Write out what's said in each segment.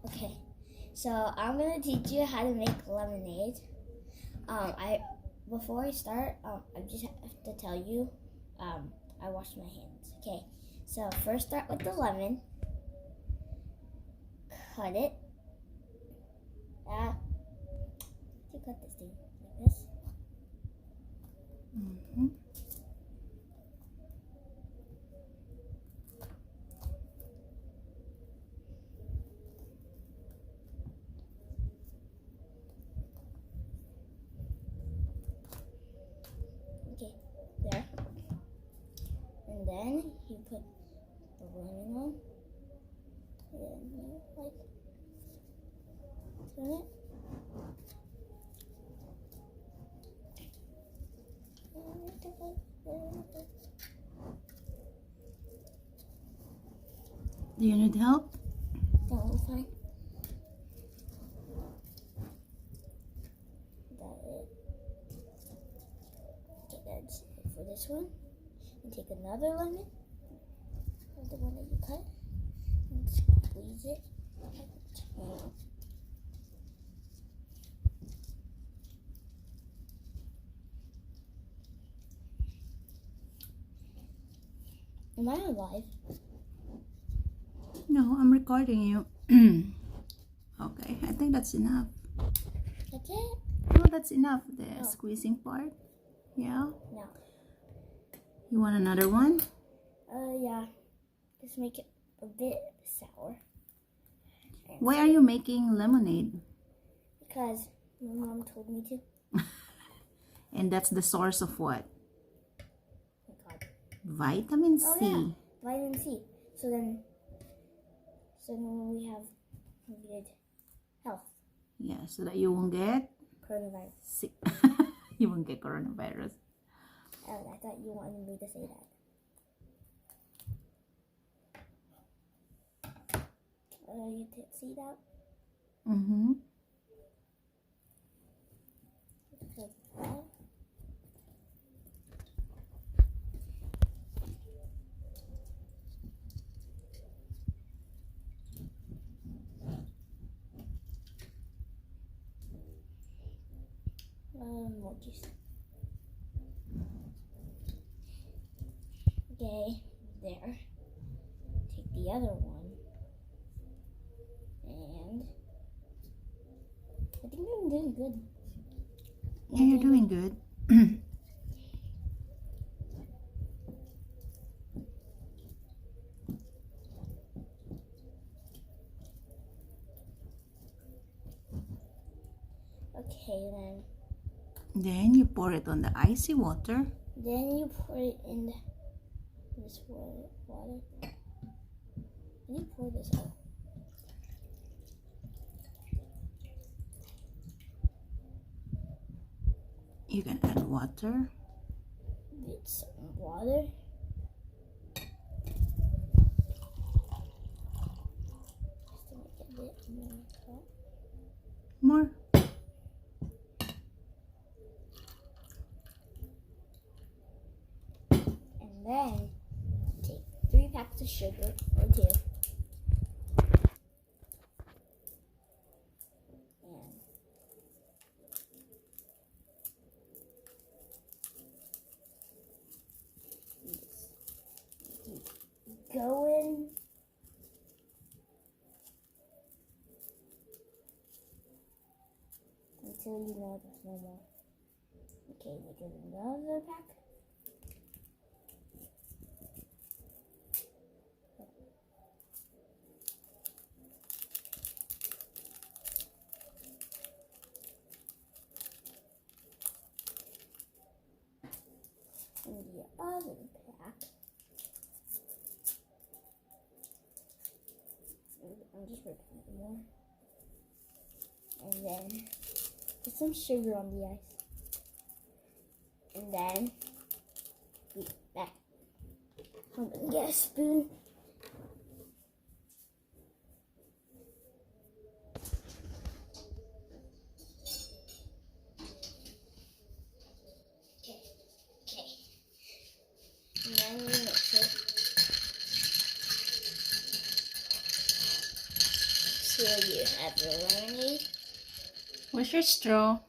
Okay, so I'm gonna teach you how to make lemonade. Before I start, I just have to tell you, I washed my hands. Okay, so first start with the lemon. Cut it. You cut this thing like this. Mm-hmm. Okay, there. And then you put the lemon on. And then you turn it. Do you need help? No, it's fine. That it. Okay, that's it for this one. And take another lemon, the one that you cut, and squeeze it. Am I alive? No, I'm recording you. Okay, I think that's enough. That's it? Oh, that's enough. The Oh. squeezing part. Yeah. No. You want another one? Yeah. Just make it a bit sour. Why are you making lemonade? Because my mom told me to. And that's the source of what? Oh my God. Vitamin C. Oh yeah, vitamin C. So then we have good health. Yeah, so that you won't get Coronavirus. sick. You won't get coronavirus. Oh, I thought you wanted me to say that. You did see that? Mm-hmm. Like that. More juice. Okay, there. Take the other one. And I think I'm doing good. Yeah, you're doing good. Okay, Then you pour it on the icy water. then you pour it in this water. And you pour this out. You can add water. Get some water. Just to make it a bit more hot. More. And then take 3 packs of sugar, or 2. And just keep going. Until you know there's no more. Okay, make it another pack. And the other pack. I'm just working it more. And then put some sugar on the ice. And then beat that. I'm gonna get a spoon. Okay. And then we mix it. Here you have your lemonade. Where's your straw?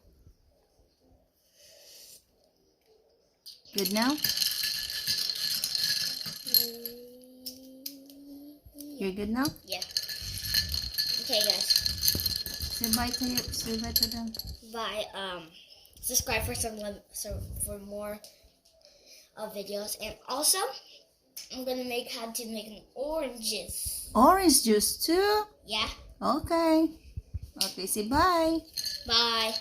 Good now? You're good now? Yeah. Okay, guys. Say bye to you. Say bye to them. Bye. Subscribe for for more videos, and also I'm gonna how to make an orange juice. Orange juice too? Yeah. Okay. Okay, say bye. Bye.